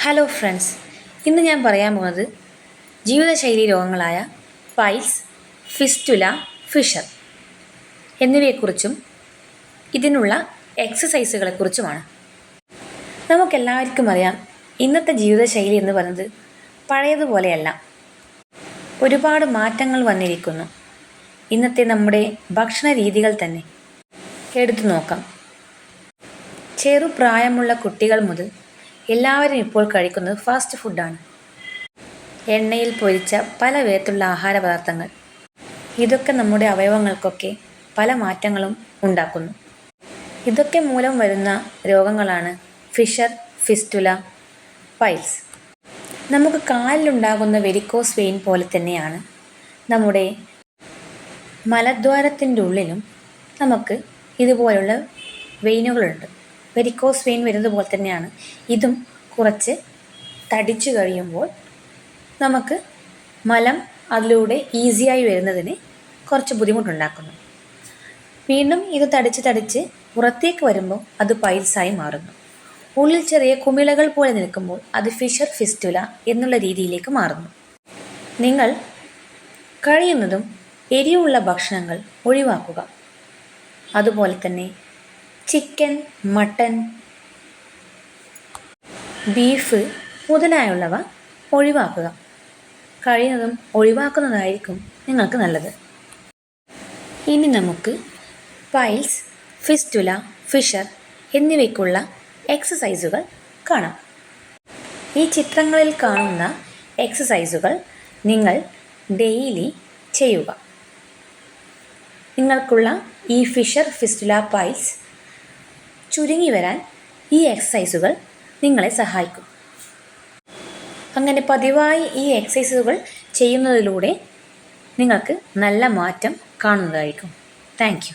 Hello friends, ഇന്ന് ഞാൻ പറയാൻ പോകുന്നത് ജീവിതശൈലി രോഗങ്ങളായ പൈൽസ്, ഫിസ്റ്റുല, ഫിഷർ എന്നിവയെക്കുറിച്ചും ഇതിനുള്ള എക്സസൈസുകളെക്കുറിച്ചുമാണ്. നമുക്കെല്ലാവർക്കും അറിയാം, ഇന്നത്തെ ജീവിതശൈലി എന്ന് പറയുന്നത് പഴയതുപോലെയല്ല. ഒരുപാട് മാറ്റങ്ങൾ വന്നിരിക്കുന്നു. ഇന്നത്തെ നമ്മുടെ ഭക്ഷണ രീതികൾ തന്നെ എടുത്തു നോക്കാം. ചെറുപ്രായമുള്ള കുട്ടികൾ മുതൽ എല്ലാവരും ഇപ്പോൾ കഴിക്കുന്നത് ഫാസ്റ്റ് ഫുഡാണ്. എണ്ണയിൽ പൊരിച്ച പല വിധത്തിലുള്ള ആഹാര പദാർത്ഥങ്ങൾ, ഇതൊക്കെ നമ്മുടെ അവയവങ്ങൾക്കൊക്കെ പല മാറ്റങ്ങളും ഉണ്ടാക്കുന്നു. ഇതൊക്കെ മൂലം വരുന്ന രോഗങ്ങളാണ് ഫിഷർ, ഫിസ്റ്റുല, പൈൽസ്. നമുക്ക് കാലിലുണ്ടാകുന്ന വെരിക്കോസ് വെയിൻ പോലെ തന്നെയാണ് നമ്മുടെ മലദ്വാരത്തിൻ്റെ ഉള്ളിലും നമുക്ക് ഇതുപോലുള്ള വെയിനുകളുണ്ട്. വെരിക്കോസ് വെയിൻ വരുന്നത് പോലെ തന്നെയാണ് ഇതും. കുറച്ച് തടിച്ചു കഴിയുമ്പോൾ നമുക്ക് മലം അതിലൂടെ ഈസിയായി വരുന്നതിന് കുറച്ച് ബുദ്ധിമുട്ടുണ്ടാക്കുന്നു. വീണ്ടും ഇത് തടിച്ച് പുറത്തേക്ക് വരുമ്പോൾ അത് പൈൽസായി മാറുന്നു. ഉള്ളിൽ ചെറിയ കുമിളകൾ പോലെ നിൽക്കുമ്പോൾ അത് ഫിഷർ, ഫിസ്റ്റുല എന്നുള്ള രീതിയിലേക്ക് മാറുന്നു. നിങ്ങൾ കഴിയുന്നതും എരിവുള്ള ഭക്ഷണങ്ങൾ ഒഴിവാക്കുക. അതുപോലെ തന്നെ ചിക്കൻ, മട്ടൻ, ബീഫ് മുതലായുള്ളവ ഒഴിവാക്കുക. കഴിയുന്നതും ഒഴിവാക്കുന്നതായിരിക്കും നിങ്ങൾക്ക് നല്ലത്. ഇനി നമുക്ക് പൈൽസ്, ഫിസ്റ്റുല, ഫിഷർ എന്നിവയ്ക്കുള്ള എക്സസൈസുകൾ കാണാം. ഈ ചിത്രങ്ങളിൽ കാണുന്ന എക്സസൈസുകൾ നിങ്ങൾ ഡെയിലി ചെയ്യുക. നിങ്ങൾക്കുള്ള ഈ ഫിഷർ, ഫിസ്റ്റുല, പൈൽസ് ചുരുങ്ങി വരാൻ ഈ എക്സസൈസുകൾ നിങ്ങളെ സഹായിക്കും. അങ്ങനെ പതിവായി ഈ എക്സസൈസുകൾ ചെയ്യുന്നതിലൂടെ നിങ്ങൾക്ക് നല്ല മാറ്റം കാണുന്നതായിരിക്കും. Thank you.